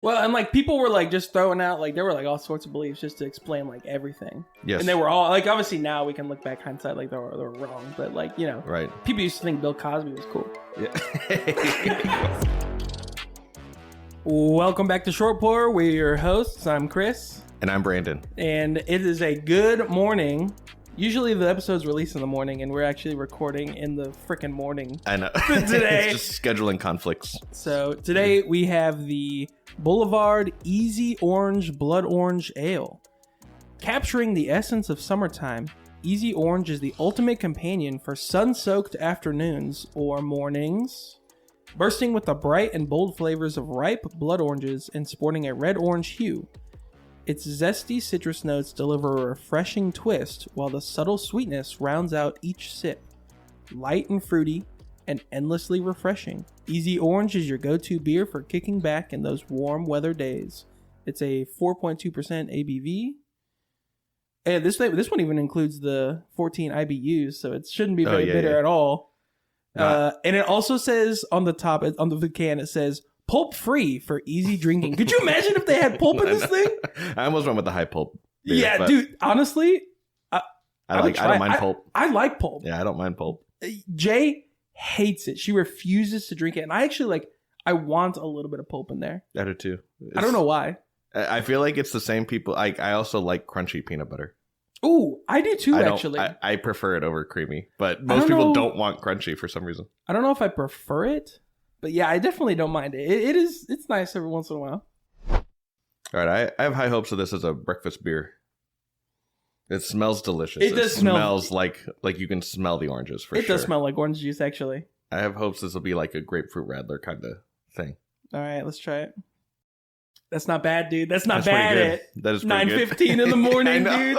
Well, and like people were like just throwing out like there were like all sorts of beliefs just to explain like everything. Yes. And they were all like obviously now we can look back hindsight like they were wrong, but like right. People used to think Bill Cosby was cool. Yeah. Welcome back to Short Pour. We're your hosts. I'm Chris. And I'm Brandon. And it is a good morning. Usually the episode's released in the morning, and we're actually recording in the frickin' morning. I know. Today. It's just scheduling conflicts. So today we have the Boulevard Easy Orange Blood Orange Ale. Capturing the essence of summertime, Easy Orange is the ultimate companion for sun-soaked afternoons or mornings. Bursting with the bright and bold flavors of ripe blood oranges and sporting a red-orange hue. Its zesty citrus notes deliver a refreshing twist, while the subtle sweetness rounds out each sip. Light and fruity, and endlessly refreshing, Easy Orange is your go-to beer for kicking back in those warm weather days. It's a 4.2% ABV. And this one even includes the 14 IBUs, so it shouldn't be very bitter at all. And it also says on the top, on the can, it says, pulp free for easy drinking. Could you imagine if they had pulp in this thing? I almost went with the high pulp beer, yeah, dude, honestly, I don't mind pulp. I like pulp. Yeah, I don't mind pulp. Jay hates it. She refuses to drink it. And I actually I want a little bit of pulp in there. I do too. I don't know why. I feel like it's the same people. I also like crunchy peanut butter. Ooh, I do too, actually. I prefer it over creamy, but most people don't want crunchy for some reason. I don't know if I prefer it, but yeah, I definitely don't mind it. It's nice every once in a while. All right, I have high hopes of this as a breakfast beer. It smells delicious. It does smells like you can smell the oranges for sure. It does smell like orange juice, actually. I have hopes this will be like a grapefruit radler kind of thing. All right, let's try it. That's not bad, dude. That's bad That is 9:15 in the morning, dude.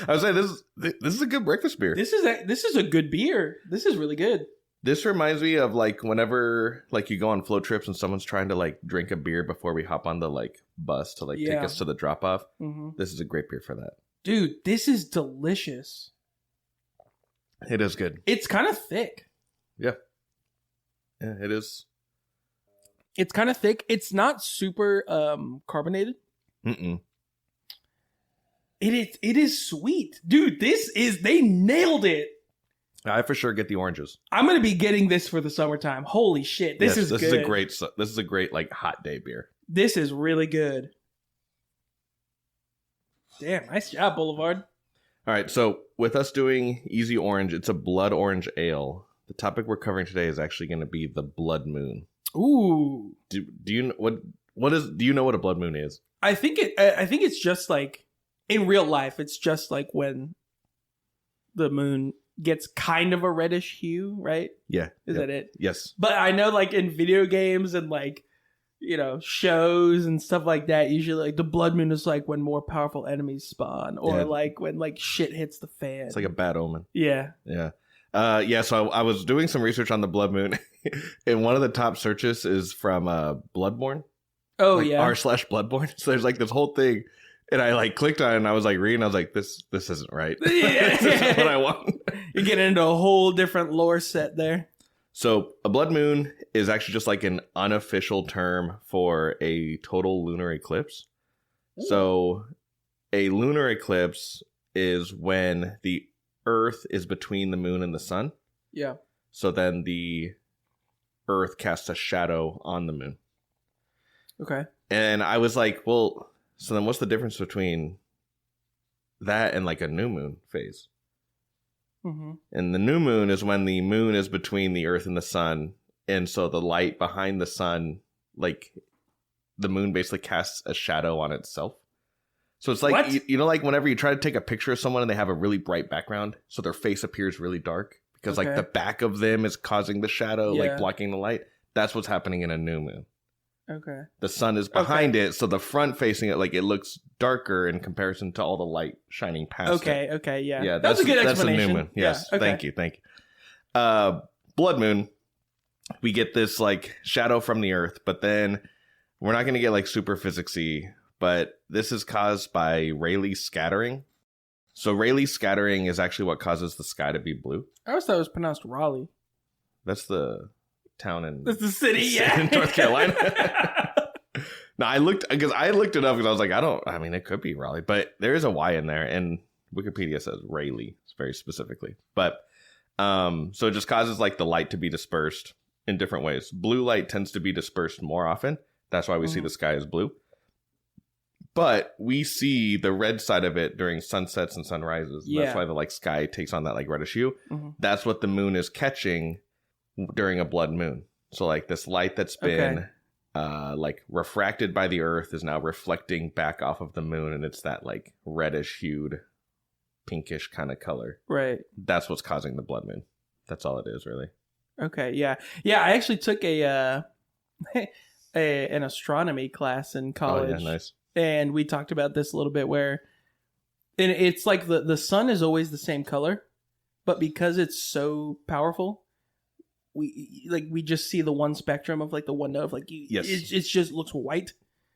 I was saying this is a good breakfast beer. This is a good beer. This is really good. This reminds me of like whenever like you go on float trips and someone's trying to like drink a beer before we hop on the like bus to like take us to the drop off. Mm-hmm. This is a great beer for that. Dude, this is delicious. It is good. It's kind of thick. Yeah. Yeah, it is. It's kind of thick. It's not super carbonated. Mm-mm. It is sweet. Dude, they nailed it. I for sure get the oranges. I'm going to be getting this for the summertime. Holy shit. This is good. This is a great like hot day beer. This is really good. Damn, nice job, Boulevard. All right, so with us doing Easy Orange, it's a blood orange ale. The topic we're covering today is actually going to be the blood moon. Ooh. Do you know do you know what a blood moon is? I think it's just like in real life, it's just like when the moon gets kind of a reddish hue, right? Yeah. Is that it? Yes. But I know like in video games and like, shows and stuff like that, usually like the blood moon is like when more powerful enemies spawn or like when like shit hits the fan. It's like a bad omen. Yeah. Yeah. So I was doing some research on the blood moon and one of the top searches is from Bloodborne. Oh, like yeah. r/Bloodborne. So there's like this whole thing and I like clicked on it and I was like reading. I was like, this isn't right. Yeah. This isn't what I want. You're getting into a whole different lore set there. So a blood moon is actually just like an unofficial term for a total lunar eclipse. Ooh. So a lunar eclipse is when the Earth is between the moon and the sun. Yeah. So then the Earth casts a shadow on the moon. Okay. And I was like, well, so then what's the difference between that and like a new moon phase? Mm-hmm. And the new moon is when the moon is between the Earth and the sun. And so the light behind the sun, like the moon basically casts a shadow on itself. So it's like, you know, like whenever you try to take a picture of someone and they have a really bright background, so their face appears really dark because like the back of them is causing the shadow, like blocking the light. That's what's happening in a new moon. Okay. The sun is behind it, so the front facing it, like it looks darker in comparison to all the light shining past it. Okay, yeah. Yeah, that's a good explanation. That's a new moon. Yes, yeah, okay. Thank you. Blood moon, we get this like shadow from the Earth, but then we're not going to get like super physicsy, but this is caused by Rayleigh scattering. So Rayleigh scattering is actually what causes the sky to be blue. I always thought it was pronounced Raleigh. That's the town in... That's the city, yeah. In North Carolina. No, I looked it up because I was like, it could be Raleigh, but there is a Y in there, and Wikipedia says Rayleigh very specifically. But so it just causes like the light to be dispersed in different ways. Blue light tends to be dispersed more often. That's why we see the sky as blue. But we see the red side of it during sunsets and sunrises. Yeah. That's why the like sky takes on that like reddish hue. Mm-hmm. That's what the moon is catching during a blood moon. So like this light that's been like refracted by the earth is now reflecting back off of the moon, and it's that like reddish hued pinkish kind of color. Right. That's what's causing the blood moon. That's all it is, really. Okay. Yeah. Yeah. I actually took an astronomy class in college. Oh, yeah, nice. And we talked about this a little bit and it's like the sun is always the same color, but because it's so powerful, we just see the one spectrum of like the one note of like, it just looks white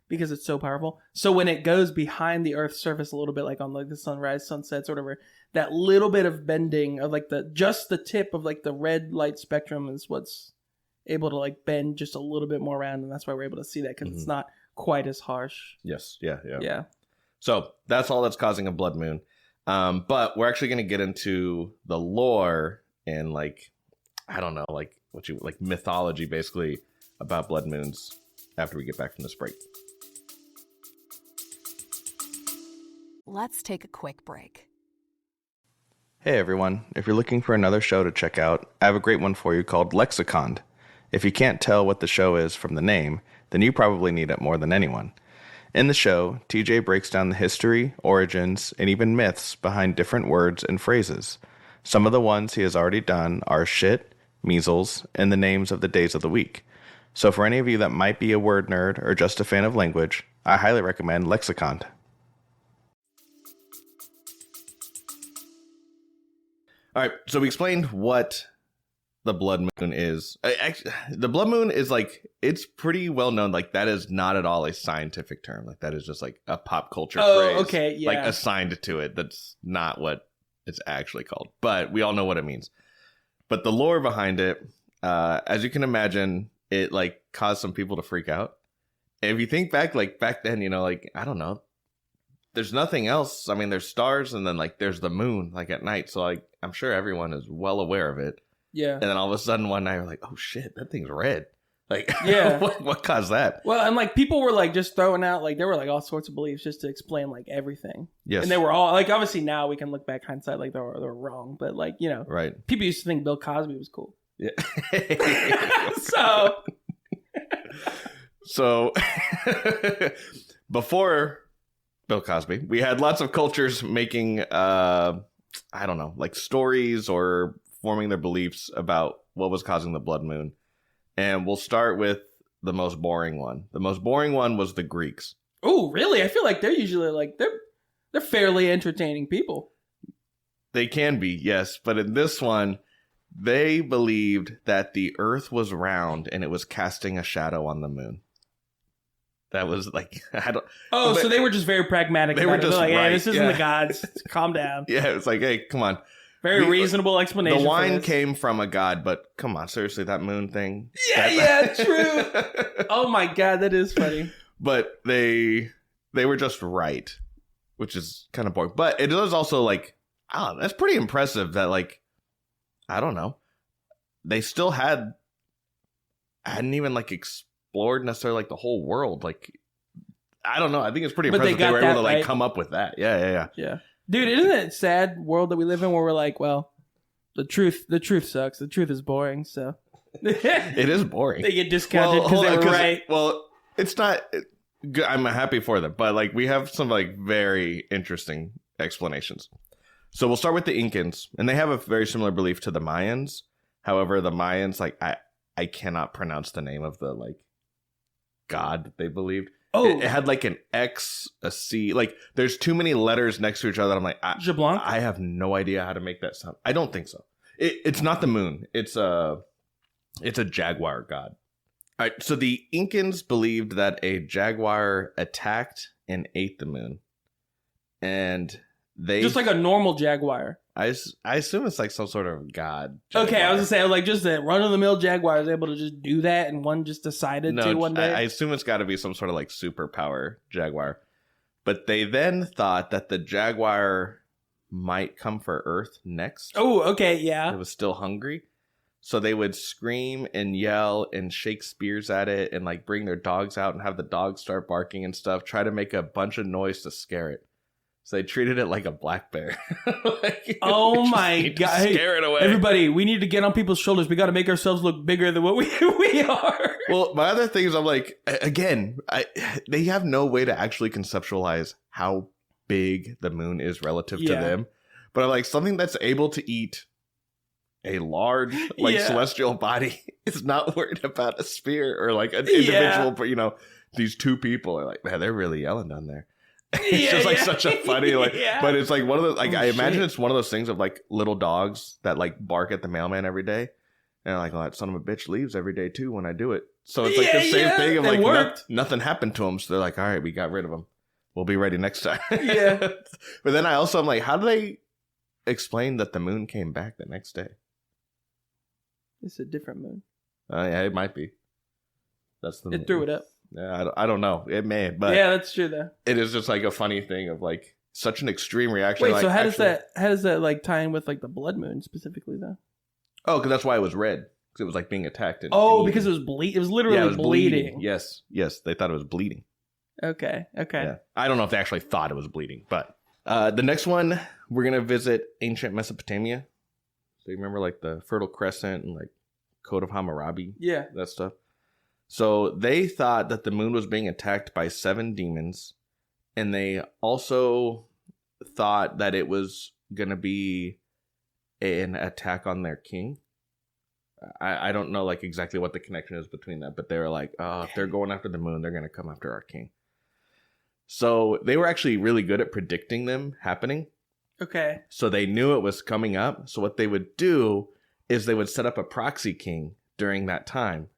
because it's so powerful. So when it goes behind the Earth's surface a little bit, like on like the sunrise, sunsets, or whatever, that little bit of bending of like just the tip of like the red light spectrum is what's able to like bend just a little bit more around, and that's why we're able to see that because it's not quite as harsh. Yes. Yeah. So that's all that's causing a blood moon. But we're actually going to get into the lore and like, I don't know, like mythology basically about blood moons after we get back from this break. Let's take a quick break. Hey everyone, if you're looking for another show to check out, I have a great one for you called Lexicon. If you can't tell what the show is from the name, then you probably need it more than anyone. In the show, TJ breaks down the history, origins, and even myths behind different words and phrases. Some of the ones he has already done are shit, measles, and the names of the days of the week. So for any of you that might be a word nerd or just a fan of language, I highly recommend Lexicon. All right, so we explained what the blood moon is. Actually, the blood moon is like, it's pretty well known. Like that is not at all a scientific term. Like that is just like a pop culture phrase. Okay, yeah. Like assigned to it. That's not what it's actually called. But we all know what it means. But the lore behind it, as you can imagine, it like caused some people to freak out. And if you think back, like back then, like, I don't know. There's nothing else. I mean, there's stars and then like there's the moon like at night. So like I'm sure everyone is well aware of it. Yeah. And then all of a sudden one night we're like, oh shit, that thing's red. Like, yeah. what caused that? Well, and like people were like just throwing out, like there were like all sorts of beliefs just to explain like everything. Yes. And they were all like, obviously now we can look back hindsight like they were wrong, but like, right. People used to think Bill Cosby was cool. Yeah. So before Bill Cosby, we had lots of cultures making, I don't know, like stories or forming their beliefs about what was causing the blood moon. And we'll start with the most boring one. The most boring one was the Greeks. Oh, really? I feel like they're usually like, they're fairly entertaining people. They can be, yes. But in this one, they believed that the earth was round and it was casting a shadow on the moon. That was like, so they were just very pragmatic. They were just like, right. Hey, this isn't the gods. Calm down. Yeah, it's like, hey, come on. Very reasonable explanation. The wine came from a god, but come on, seriously, that moon thing. Yeah, true. Oh my god, that is funny. But they were just right, which is kind of boring. But it is also like, that's pretty impressive that like, I don't know, they still hadn't even like explored necessarily like the whole world. Like, I don't know. I think it's pretty impressive they were able to like come up with that. Yeah. Dude, isn't it a sad world that we live in where we're like, well, the truth sucks. The truth is boring. So it is boring. They get discounted because they were right. Well, it's not good. I'm happy for them, but like we have some like very interesting explanations. So we'll start with the Incans, and they have a very similar belief to the Mayans. However, the Mayans, like I cannot pronounce the name of the like god that they believed. Oh, it had like an X, a C. Like there's too many letters next to each other. I'm like, I have no idea how to make that sound. I don't think so. It's not the moon. It's a jaguar god. All right. So the Incans believed that a jaguar attacked and ate the moon, and Just like a normal jaguar. I assume it's like some sort of god jaguar. Okay, I was gonna say, like, just a run-of-the-mill jaguar is able to just do that, and one just decided to one day? I assume it's got to be some sort of, like, superpower jaguar. But they then thought that the jaguar might come for Earth next. Oh, okay, yeah. It was still hungry. So they would scream and yell and shake spears at it and, like, bring their dogs out and have the dogs start barking and stuff, try to make a bunch of noise to scare it. So they treated it like a black bear. Like, oh my God. Scare it away. Everybody, we need to get on people's shoulders. We got to make ourselves look bigger than what we are. Well, my other thing is, I'm like, again, they have no way to actually conceptualize how big the moon is relative to them. But I'm like, something that's able to eat a large, like, celestial body is not worried about a spear or, like, an individual, but, you know, these two people are like, man, they're really yelling down there. It's just like such a funny, like, but it's like one of the, like, I imagine it's one of those things of, like, little dogs that, like, bark at the mailman every day. And like, oh, that son of a bitch leaves every day too when I do it. So it's like the same thing of, like, nothing happened to him. So they're like, all right, we got rid of him. We'll be ready next time. Yeah. But then I'm like, how do they explain that the moon came back the next day? It's a different moon. Yeah, it might be. That's the moon. It threw it up. Yeah, I don't know. It may, but yeah, that's true though. It is just like a funny thing of, like, such an extreme reaction. Wait, like, so how does that like tie in with, like, the blood moon specifically though? Oh, because that's why it was red. Because it was, like, being attacked. And because it was It was literally bleeding. Yes, they thought it was bleeding. Okay. Yeah. I don't know if they actually thought it was bleeding, but the next one we're gonna visit ancient Mesopotamia. So you remember, like, the Fertile Crescent and, like, Code of Hammurabi, that stuff. So they thought that the moon was being attacked by 7 demons, and they also thought that it was gonna be an attack on their king. I don't know, like, exactly what the connection is between that, but they were like, oh, if they're going after the moon, they're gonna come after our king. So they were actually really good at predicting them happening. Okay. So they knew it was coming up. So what they would do is they would set up a proxy king during that time.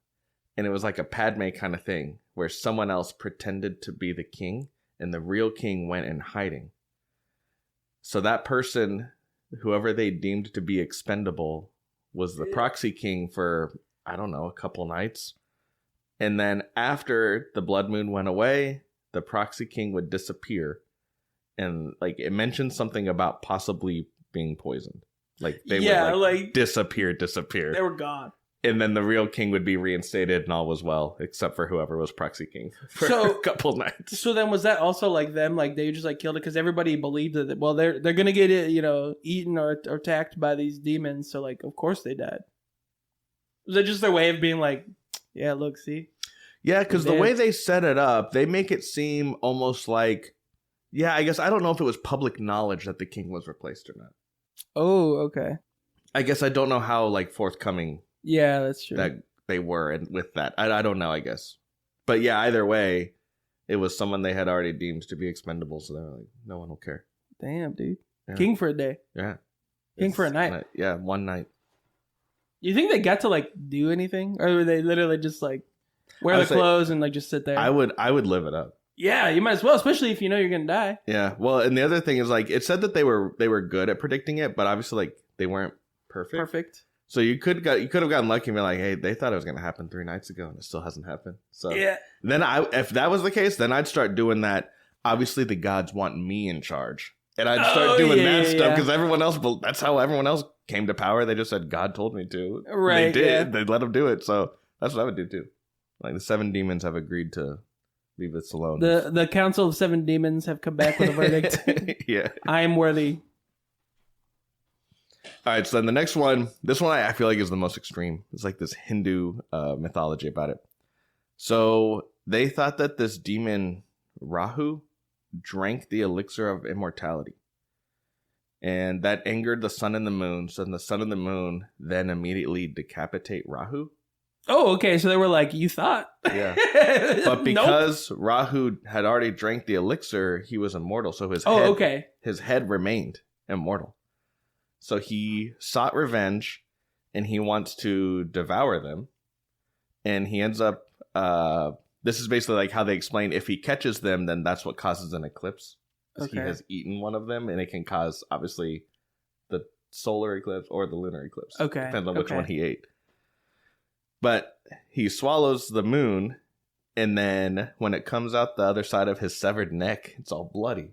And it was like a Padme kind of thing where someone else pretended to be the king and the real king went in hiding. So that person, whoever they deemed to be expendable, was the proxy king for, I don't know, a couple nights. And then after the blood moon went away, the proxy king would disappear. And, like, it mentioned something about possibly being poisoned. Like, they would, like, disappear. They were gone. And then the real king would be reinstated and all was well, except for whoever was proxy king for a couple nights. So then was that also, like, them, like, they just, like, killed it? Because everybody believed that, well, they're going to get, eaten or attacked by these demons. So, like, of course they died. Was that just their way of being like, yeah, look, see? Yeah, because the way they set it up, they make it seem almost like, yeah, I guess I don't know if it was public knowledge that the king was replaced or not. Oh, okay. I guess I don't know how, like, forthcoming. Yeah, that's true. That they were and with that. I don't know, I guess. But yeah, either way, it was someone they had already deemed to be expendable, so they were like, no one will care. Damn, dude. Yeah. King for a day. Yeah. King for a night. Yeah, one night. You think they got to, like, do anything? Or were they literally just, like, wear the clothes and, like, just sit there? I would live it up. Yeah, you might as well, especially if you know you're gonna die. Yeah. Well, and the other thing is, like, it said that they were good at predicting it, but obviously, like, they weren't perfect. So you could have gotten lucky and be like, hey, they thought it was going to happen 3 nights ago and it still hasn't happened. So yeah. Then if that was the case, then I'd start doing that. Obviously, the gods want me in charge. And I'd start doing that stuff because everyone else, that's how everyone else came to power. They just said, God told me to. Right. They did. Yeah. They let them do it. So that's what I would do too. Like, the 7 demons have agreed to leave us alone. The Council of 7 Demons have come back with a verdict. Yeah. I am worthy. All right, so then the next one, this one I feel like is the most extreme. It's like this Hindu mythology about it. So they thought that this demon, Rahu, drank the elixir of immortality. And that angered the sun and the moon. So then the sun and the moon then immediately decapitate Rahu. Oh, okay. So they were like, you thought. Yeah. But because Rahu had already drank the elixir, he was immortal. So his head remained immortal. So he sought revenge, and he wants to devour them. And he ends up, this is basically like how they explain, if he catches them, then that's what causes an eclipse. He has eaten one of them, and it can cause, obviously, the solar eclipse or the lunar eclipse. Okay. Depends on which one he ate. But he swallows the moon, and then when it comes out the other side of his severed neck, it's all bloody.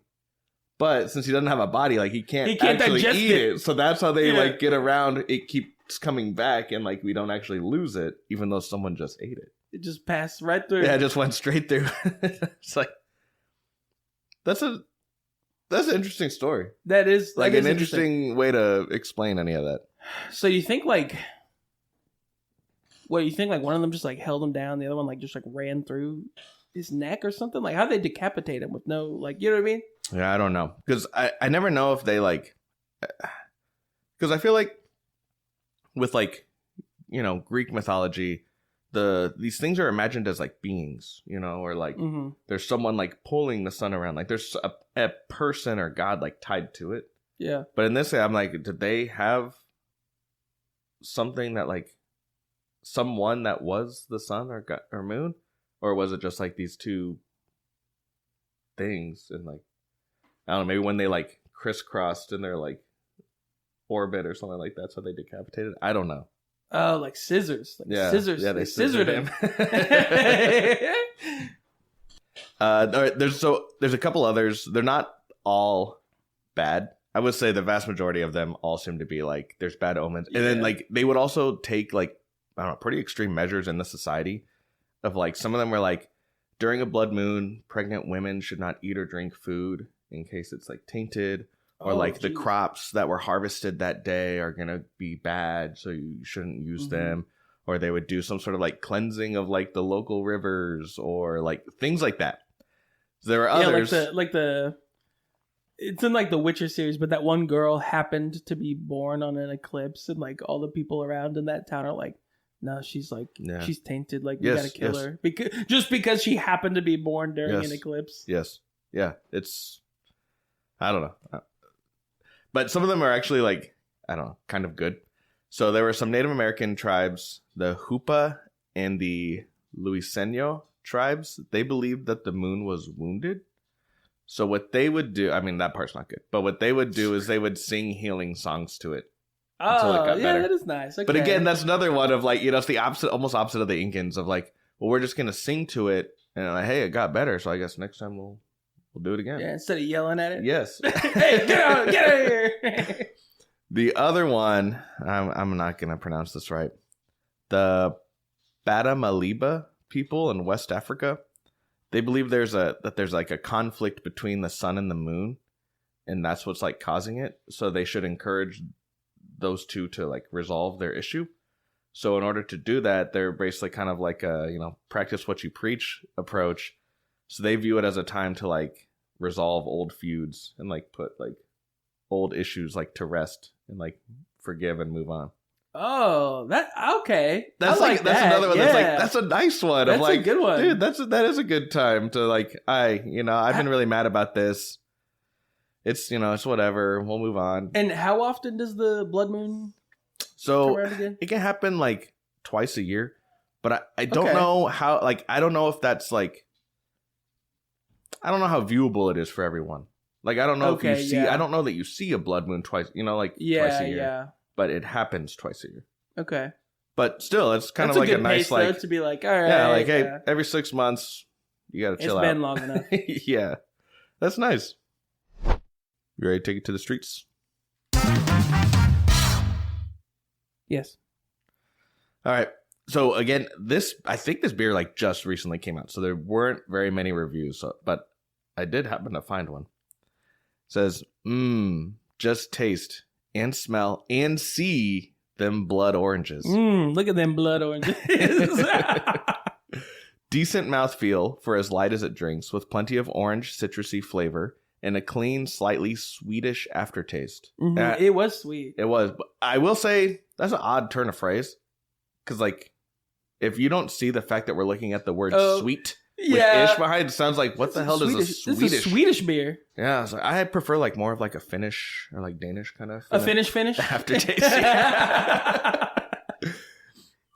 But since he doesn't have a body, like he can't actually eat it. So that's how they like get around. It keeps coming back, and like we don't actually lose it, even though someone just ate it. It just passed right through. Yeah, it just went straight through. It's like that's an interesting story. That is like an interesting way to explain any of that. So you think like, what you think like one of them just like held him down, the other one like just like ran through his neck or something? Like how they decapitate him with no like, you know what I mean? Yeah, I don't know, because I never know if they like, because I feel like with like, you know, Greek mythology, these things are imagined as like beings, you know, or like there's someone like pulling the sun around, like there's a person or god like tied to it. Yeah. But in this, I'm like, did they have something that like someone that was the sun or moon, or was it just like these two things and like, I don't know, maybe when they like crisscrossed in their like orbit or something like that, so they decapitated. I don't know. Oh, like scissors. Like yeah. Scissors. Yeah, they scissored him. There's a couple others. They're not all bad. I would say the vast majority of them all seem to be like there's bad omens. And then like they would also take like, I don't know, pretty extreme measures in the society of like some of them were like during a blood moon, pregnant women should not eat or drink food in case it's like tainted. Or the crops that were harvested that day are going to be bad, so you shouldn't use them. Or they would do some sort of like cleansing of like the local rivers or like things like that. So there are others. It's in like the Witcher series, but that one girl happened to be born on an eclipse, and like all the people around in that town are like, no, she's like, she's tainted. Like, we gotta kill her because she happened to be born during an eclipse. Yes. Yeah. I don't know. But some of them are actually like, I don't know, kind of good. So there were some Native American tribes, the Hupa and the Luiseno tribes. They believed that the moon was wounded. So what they would do, I mean, that part's not good. But what they would do is they would sing healing songs to it. Until it got better. That is nice. Okay. But again, that's another one of like, you know, it's the opposite, almost opposite of the Incans of like, well, we're just going to sing to it. And like, hey, it got better. So I guess next time we'll do it again. Yeah, instead of yelling at it. Yes. Hey, get out of here. The other one, I'm not going to pronounce this right. The Batamaliba people in West Africa, they believe there's like a conflict between the sun and the moon, and that's what's like causing it. So they should encourage those two to like resolve their issue. So in order to do that, they're basically kind of like a, you know, practice what you preach approach. So they view it as a time to like resolve old feuds and like put like old issues like to rest and like forgive and move on. Oh, okay. That's like that's another one. That's like that's a nice one. That's of like, a good one, dude. That is a good time to like. I've been really mad about this. It's it's whatever. We'll move on. And how often does the blood moon? So it can happen like twice a year, but I don't know how. Like I don't know if that's like. I don't know how viewable it is for everyone. Like I don't know if you see. I don't know that you see a blood moon twice. Twice a year. Yeah. But it happens twice a year. Okay. But still, it's kind of like a nice pace, like to be like, all right. Yeah, like hey, every 6 months you got to chill out. It's been long enough. Yeah, that's nice. You ready to take it to the streets? Yes. All right. So again, I think this beer like just recently came out, so there weren't very many reviews. But I did happen to find one. It says, just taste and smell and see them blood oranges. Look at them blood oranges. Decent mouthfeel for as light as it drinks, with plenty of orange citrusy flavor and a clean, slightly sweetish aftertaste. It was sweet. It was. But I will say that's an odd turn of phrase, because like if you don't see the fact that we're looking at the word sweet. With ish behind it, sounds like what the hell does a Swedish? This is a Swedish beer. Yeah, I prefer like more of like a Finnish or like Danish kind of. A Finnish aftertaste. And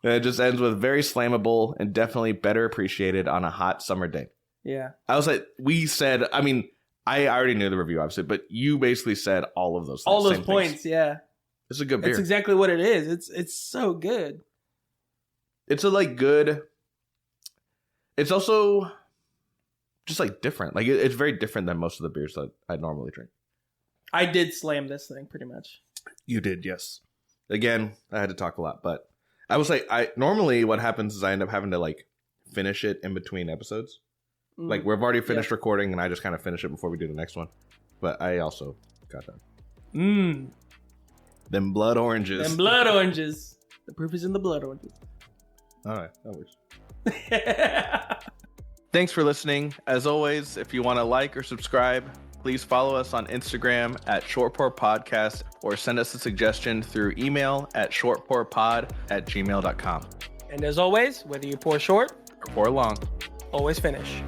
it just ends with very slammable and definitely better appreciated on a hot summer day. Yeah, I was like, we said. I mean, I already knew the review, obviously, but you basically said all of those things. All those points, yeah. It's a good beer. It's exactly what it is. It's so good. It's a like good. It's also just like different. Like it's very different than most of the beers that I normally drink. I did slam this thing pretty much. You did, yes. Again, I had to talk a lot, but I was like, normally what happens is I end up having to like finish it in between episodes. Like we've already finished recording, and I just kind of finish it before we do the next one. But I also got done. Them blood oranges. Them blood oranges. The proof is in the blood oranges. All right, that works. Thanks for listening. As always, if you want to like or subscribe, please follow us on Instagram at shortpourpodcast or send us a suggestion through email at shortpourpod@gmail.com. And as always, whether you pour short or pour long, always finish.